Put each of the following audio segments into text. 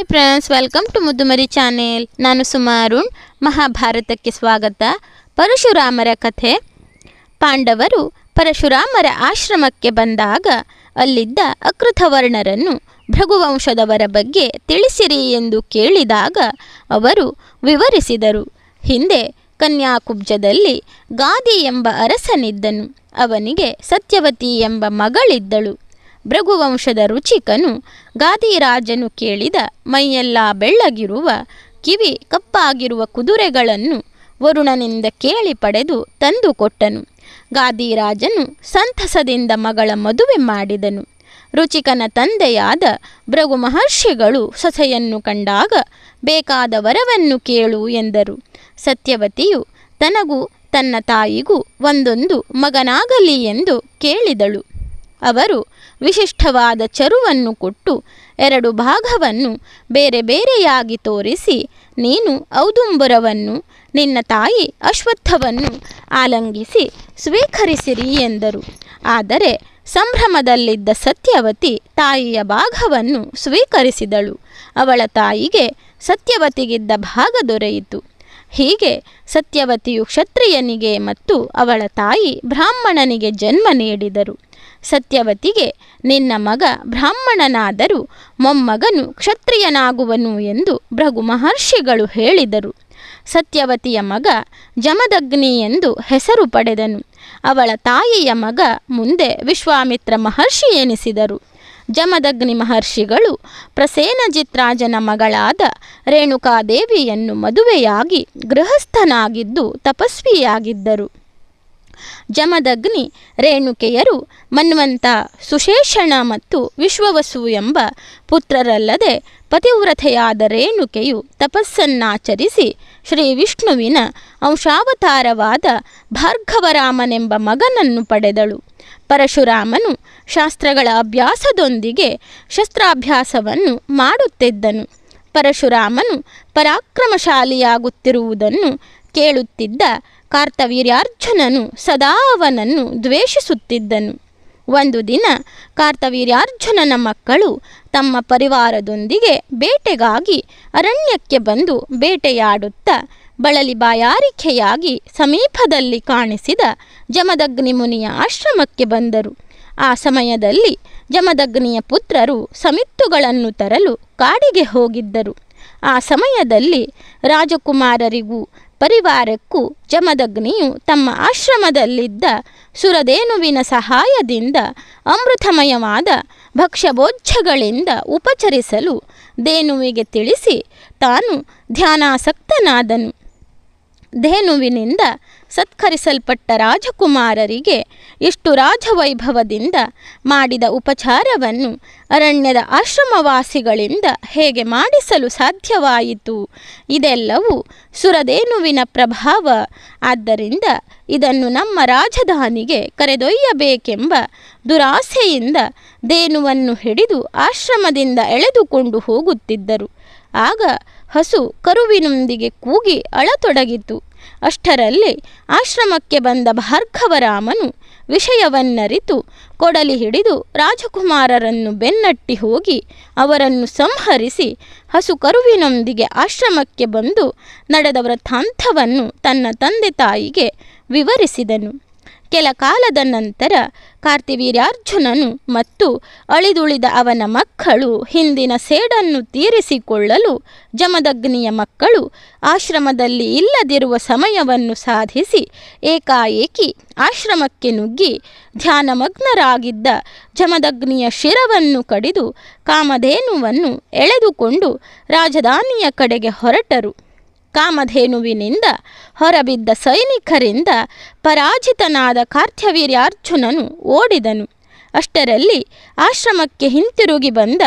Hi friends, welcome to Muddumari channel. ನಾನು ಸುಮಾರುಣ್. ಮಹಾಭಾರತಕ್ಕೆ ಸ್ವಾಗತ. ಪರಶುರಾಮರ ಕಥೆ. ಪಾಂಡವರು ಪರಶುರಾಮರ ಆಶ್ರಮಕ್ಕೆ ಬಂದಾಗ ಅಲ್ಲಿದ್ದ ಅಕೃತವರ್ಣರನ್ನು ಭೃಗುವಂಶದವರ ಬಗ್ಗೆ ತಿಳಿಸಿರಿ ಎಂದು ಕೇಳಿದಾಗ ಅವರು ವಿವರಿಸಿದರು. ಹಿಂದೆ ಕನ್ಯಾಕುಬ್ಜದಲ್ಲಿ ಗಾದಿ ಎಂಬ ಅರಸನಿದ್ದನು. ಅವನಿಗೆ ಸತ್ಯವತಿ ಎಂಬ ಮಗಳಿದ್ದಳು. ಭೃಗುವಂಶದ ರುಚಿಕನು ಗಾದಿರಾಜನು ಕೇಳಿದ ಮೈಯೆಲ್ಲ ಬೆಳ್ಳಗಿರುವ, ಕಿವಿ ಕಪ್ಪಾಗಿರುವ ಕುದುರೆಗಳನ್ನು ವರುಣನಿಂದ ಕೇಳಿ ಪಡೆದು ತಂದು ಕೊಟ್ಟನು. ಗಾದಿರಾಜನು ಸಂತಸದಿಂದ ಮಗಳ ಮದುವೆ ಮಾಡಿದನು. ರುಚಿಕನ ತಂದೆಯಾದ ಭೃಗು ಮಹರ್ಷಿಗಳು ಸೊಸೆಯನ್ನು ಕಂಡಾಗ ಬೇಕಾದ ವರವನ್ನು ಕೇಳು ಎಂದರು. ಸತ್ಯವತಿಯು ತನಗೂ ತನ್ನ ತಾಯಿಗೂ ಒಂದೊಂದು ಮಗನಾಗಲಿ ಎಂದು ಕೇಳಿದಳು. ಅವರು ವಿಶಿಷ್ಟವಾದ ಚರುವನ್ನು ಕೊಟ್ಟು 2 ಭಾಗವನ್ನು ಬೇರೆ ಬೇರೆಯಾಗಿ ತೋರಿಸಿ, ನೀನು ಔದುಂಬರವನ್ನು, ನಿನ್ನ ತಾಯಿ ಅಶ್ವತ್ಥವನ್ನು ಆಲಂಗಿಸಿ ಸ್ವೀಕರಿಸಿರಿ ಎಂದರು. ಆದರೆ ಸಂಭ್ರಮದಲ್ಲಿದ್ದ ಸತ್ಯವತಿ ತಾಯಿಯ ಭಾಗವನ್ನು ಸ್ವೀಕರಿಸಿದಳು. ಅವಳ ತಾಯಿಗೆ ಸತ್ಯವತಿಗಿದ್ದ ಭಾಗ ದೊರೆಯಿತು. ಹೀಗೆ ಸತ್ಯವತಿಯು ಕ್ಷತ್ರಿಯನಿಗೆ ಮತ್ತು ಅವಳ ತಾಯಿ ಬ್ರಾಹ್ಮಣನಿಗೆ ಜನ್ಮ ನೀಡಿದರು. ಸತ್ಯವತಿಗೆ, ನಿನ್ನ ಮಗ ಬ್ರಾಹ್ಮಣನಾದರೂ ಮೊಮ್ಮಗನು ಕ್ಷತ್ರಿಯನಾಗುವನು ಎಂದು ಭೃಗು ಮಹರ್ಷಿಗಳು ಹೇಳಿದರು. ಸತ್ಯವತಿಯ ಮಗ ಜಮದಗ್ನಿ ಎಂದು ಹೆಸರು ಪಡೆದನು. ಅವಳ ತಾಯಿಯ ಮಗ ಮುಂದೆ ವಿಶ್ವಾಮಿತ್ರ ಮಹರ್ಷಿ ಎನಿಸಿದರು. ಜಮದಗ್ನಿ ಮಹರ್ಷಿಗಳು ಪ್ರಸೇನಜಿತ್ ರಾಜನ ಮಗಳಾದ ರೇಣುಕಾದೇವಿಯನ್ನು ಮದುವೆಯಾಗಿ ಗೃಹಸ್ಥನಾಗಿದ್ದು ತಪಸ್ವಿಯಾಗಿದ್ದರು. ಜಮದಗ್ನಿ ರೇಣುಕೆಯರು ಮನ್ವಂತ, ಸುಶೇಷಣ ಮತ್ತು ವಿಶ್ವವಸು ಎಂಬ ಪುತ್ರರಲ್ಲದೆ ಪತಿವ್ರತೆಯಾದ ರೇಣುಕೆಯು ತಪಸ್ಸನ್ನಾಚರಿಸಿ ಶ್ರೀ ವಿಷ್ಣುವಿನ ಅಂಶಾವತಾರವಾದ ಭಾರ್ಗವರಾಮನೆಂಬ ಮಗನನ್ನು ಪಡೆದಳು. ಪರಶುರಾಮನು ಶಾಸ್ತ್ರಗಳ ಅಭ್ಯಾಸದೊಂದಿಗೆ ಶಸ್ತ್ರಾಭ್ಯಾಸವನ್ನು ಮಾಡುತ್ತಿದ್ದನು. ಪರಶುರಾಮನು ಪರಾಕ್ರಮಶಾಲಿಯಾಗುತ್ತಿರುವುದನ್ನು ಕೇಳುತ್ತಿದ್ದ ಕಾರ್ತವೀರ್ಯಾರ್ಜುನನು ಸದಾ ಅವನನ್ನು ದ್ವೇಷಿಸುತ್ತಿದ್ದನು. ಒಂದು ದಿನ ಕಾರ್ತವೀರ್ಯಾರ್ಜುನನ ಮಕ್ಕಳು ತಮ್ಮ ಪರಿವಾರದೊಂದಿಗೆ ಬೇಟೆಗಾಗಿ ಅರಣ್ಯಕ್ಕೆ ಬಂದು ಬೇಟೆಯಾಡುತ್ತಾ ಬಳಲಿ ಬಾಯಾರಿಕೆಯಾಗಿ ಸಮೀಪದಲ್ಲಿ ಕಾಣಿಸಿದ ಜಮದಗ್ನಿ ಮುನಿಯ ಆಶ್ರಮಕ್ಕೆ ಬಂದರು. ಆ ಸಮಯದಲ್ಲಿ ಜಮದಗ್ನಿಯ ಪುತ್ರರು ಸಮಿತ್ತುಗಳನ್ನು ತರಲು ಕಾಡಿಗೆ ಹೋಗಿದ್ದರು. ಆ ಸಮಯದಲ್ಲಿ ರಾಜಕುಮಾರರಿಗೂ ಪರಿವಾರಕ್ಕೂ ಜಮದಗ್ನಿಯು ತಮ್ಮ ಆಶ್ರಮದಲ್ಲಿದ್ದ ಸುರಧೇನುವಿನ ಸಹಾಯದಿಂದ ಅಮೃತಮಯವಾದ ಭಕ್ಷ್ಯಭೋಜ್ಯಗಳಿಂದ ಉಪಚರಿಸಲು ಧೇನುವಿಗೆ ತಿಳಿಸಿ ತಾನು ಧ್ಯಾನಾಸಕ್ತನಾದನು. ಧೇನುವಿನಿಂದ ಸತ್ಕರಿಸಲ್ಪಟ್ಟ ರಾಜಕುಮಾರರಿಗೆ ಇಷ್ಟು ರಾಜವೈಭವದಿಂದ ಮಾಡಿದ ಉಪಚಾರವನ್ನು ಅರಣ್ಯದ ಆಶ್ರಮವಾಸಿಗಳಿಂದ ಹೇಗೆ ಮಾಡಿಸಲು ಸಾಧ್ಯವಾಯಿತು? ಇದೆಲ್ಲವೂ ಸುರಧೇನುವಿನ ಪ್ರಭಾವ. ಆದ್ದರಿಂದ ಇದನ್ನು ನಮ್ಮ ರಾಜಧಾನಿಗೆ ಕರೆದೊಯ್ಯಬೇಕೆಂಬ ದುರಾಸೆಯಿಂದ ಧೇನುವನ್ನು ಹಿಡಿದು ಆಶ್ರಮದಿಂದ ಎಳೆದುಕೊಂಡು ಹೋಗುತ್ತಿದ್ದರು. ಆಗ ಹಸು ಕರುವಿನೊಂದಿಗೆ ಕೂಗಿ ಅಳತೊಡಗಿತು. ಅಷ್ಟರಲ್ಲಿ ಆಶ್ರಮಕ್ಕೆ ಬಂದ ಭಾರ್ಗವರಾಮನು ವಿಷಯವನ್ನರಿತು ಕೊಡಲಿ ಹಿಡಿದು ರಾಜಕುಮಾರರನ್ನು ಬೆನ್ನಟ್ಟಿ ಹೋಗಿ ಅವರನ್ನು ಸಂಹರಿಸಿ ಹಸು ಕರುವಿನೊಂದಿಗೆ ಆಶ್ರಮಕ್ಕೆ ಬಂದು ನಡೆದ ವೃತ್ತಾಂತವನ್ನು ತನ್ನ ತಂದೆ ತಾಯಿಗೆ ವಿವರಿಸಿದನು. ಕೆಲ ಕಾಲದ ನಂತರ ಕಾರ್ತಿವೀರ್ಯಾರ್ಜುನನು ಮತ್ತು ಅಳಿದುಳಿದ ಅವನ ಮಕ್ಕಳು ಹಿಂದಿನ ಸೇಡನ್ನು ತೀರಿಸಿಕೊಳ್ಳಲು ಜಮದಗ್ನಿಯ ಮಕ್ಕಳು ಆಶ್ರಮದಲ್ಲಿ ಇಲ್ಲದಿರುವ ಸಮಯವನ್ನು ಸಾಧಿಸಿ ಏಕಾಏಕಿ ಆಶ್ರಮಕ್ಕೆ ನುಗ್ಗಿ ಧ್ಯಾನಮಗ್ನರಾಗಿದ್ದ ಜಮದಗ್ನಿಯ ಶಿರವನ್ನು ಕಡಿದು ಕಾಮಧೇನುವನ್ನು ಎಳೆದುಕೊಂಡು ರಾಜಧಾನಿಯ ಕಡೆಗೆ ಹೊರಟರು. ಕಾಮಧೇನುವಿನಿಂದ ಹೊರಬಿದ್ದ ಸೈನಿಕರಿಂದ ಪರಾಜಿತನಾದ ಕಾರ್ತ್ಯವೀರ್ಯಾರ್ಜುನನು ಓಡಿದನು. ಅಷ್ಟರಲ್ಲಿ ಆಶ್ರಮಕ್ಕೆ ಹಿಂತಿರುಗಿ ಬಂದ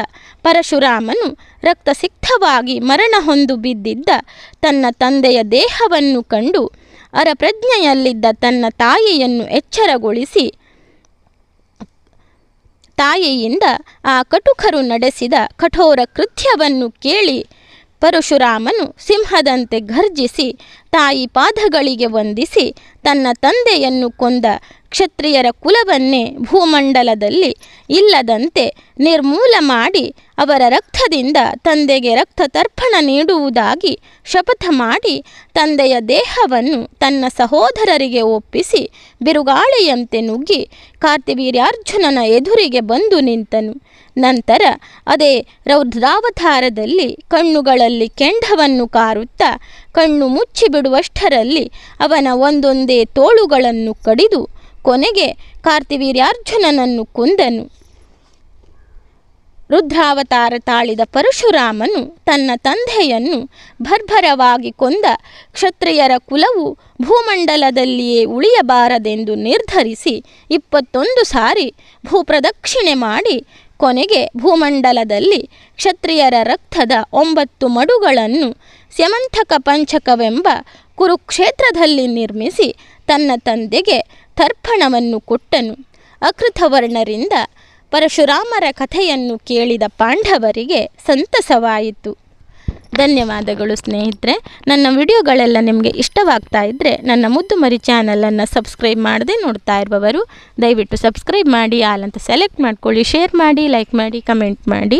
ಪರಶುರಾಮನು ರಕ್ತಸಿಕ್ತವಾಗಿ ಮರಣ ಹೊಂದು ಬಿದ್ದಿದ್ದ ತನ್ನ ತಂದೆಯ ದೇಹವನ್ನು ಕಂಡು ಅರಪ್ರಜ್ಞೆಯಲ್ಲಿದ್ದ ತನ್ನ ತಾಯಿಯನ್ನು ಎಚ್ಚರಗೊಳಿಸಿ, ತಾಯಿಯಿಂದ ಆ ಕಟುಕರು ನಡೆಸಿದ ಕಠೋರ ಕೃತ್ಯವನ್ನು ಕೇಳಿ ಪರಶುರಾಮನು ಸಿಂಹದಂತೆ ಘರ್ಜಿಸಿ ತಾಯಿ ಪಾದಗಳಿಗೆ ವಂದಿಸಿ ತನ್ನ ತಂದೆಯನ್ನು ಕೊಂದ ಕ್ಷತ್ರಿಯರ ಕುಲವನ್ನೇ ಭೂಮಂಡಲದಲ್ಲಿ ಇಲ್ಲದಂತೆ ನಿರ್ಮೂಲ ಮಾಡಿ ಅವರ ರಕ್ತದಿಂದ ತಂದೆಗೆ ರಕ್ತ ತರ್ಪಣ ನೀಡುವುದಾಗಿ ಶಪಥ ಮಾಡಿ ತಂದೆಯ ದೇಹವನ್ನು ತನ್ನ ಸಹೋದರರಿಗೆ ಒಪ್ಪಿಸಿ ಬಿರುಗಾಳಿಯಂತೆ ನುಗ್ಗಿ ಕಾರ್ತಿವೀರ್ಯಾರ್ಜುನನ ಎದುರಿಗೆ ಬಂದು ನಿಂತನು. ನಂತರ ಅದೇ ರೌದ್ರಾವತಾರದಲ್ಲಿ ಕಣ್ಣುಗಳಲ್ಲಿ ಕೆಂಡವನ್ನು ಕಾರುತ್ತಾ ಕಣ್ಣು ಮುಚ್ಚಿಬಿಡುವಷ್ಟರಲ್ಲಿ ಅವನ ಒಂದೊಂದೇ ತೋಳುಗಳನ್ನು ಕಡಿದು ಕೊನೆಗೆ ಕಾರ್ತಿವೀರ್ಯಾರ್ಜುನನನ್ನು ಕೊಂದನು. ರುದ್ರಾವತಾರ ತಾಳಿದ ಪರಶುರಾಮನು ತನ್ನ ತಂದೆಯನ್ನು ಭರ್ಭರವಾಗಿ ಕೊಂದ ಕ್ಷತ್ರಿಯರ ಕುಲವು ಭೂಮಂಡಲದಲ್ಲಿಯೇ ಉಳಿಯಬಾರದೆಂದು ನಿರ್ಧರಿಸಿ 21 ಸಾರಿ ಭೂಪ್ರದಕ್ಷಿಣೆ ಮಾಡಿ ಕೊನೆಗೆ ಭೂಮಂಡಲದಲ್ಲಿ ಕ್ಷತ್ರಿಯರ ರಕ್ತದ 9 ಮಡುಗಳನ್ನು ಸ್ಯಮಂಥಕ ಪಂಚಕವೆಂಬ ಕುರುಕ್ಷೇತ್ರದಲ್ಲಿ ನಿರ್ಮಿಸಿ ತನ್ನ ತಂದೆಗೆ ತರ್ಪಣವನ್ನು ಕೊಟ್ಟನು. ಅಕೃತವರ್ಣರಿಂದ ಪರಶುರಾಮರ ಕಥೆಯನ್ನು ಕೇಳಿದ ಪಾಂಡವರಿಗೆ ಸಂತಸವಾಯಿತು. ಧನ್ಯವಾದಗಳು ಸ್ನೇಹಿತರೆ. ನನ್ನ ವಿಡಿಯೋಗಳೆಲ್ಲ ನಿಮಗೆ ಇಷ್ಟವಾಗ್ತಾ ಇದ್ದರೆ ನನ್ನ ಮುದ್ದು ಮರಿ ಚಾನಲನ್ನು ಸಬ್ಸ್ಕ್ರೈಬ್ ಮಾಡದೆ ನೋಡ್ತಾ ಇರುವವರು ದಯವಿಟ್ಟು ಸಬ್ಸ್ಕ್ರೈಬ್ ಮಾಡಿ, ಆಲ್ ಅಂತ ಸೆಲೆಕ್ಟ್ ಮಾಡ್ಕೊಳ್ಳಿ, ಶೇರ್ ಮಾಡಿ, ಲೈಕ್ ಮಾಡಿ, ಕಮೆಂಟ್ ಮಾಡಿ.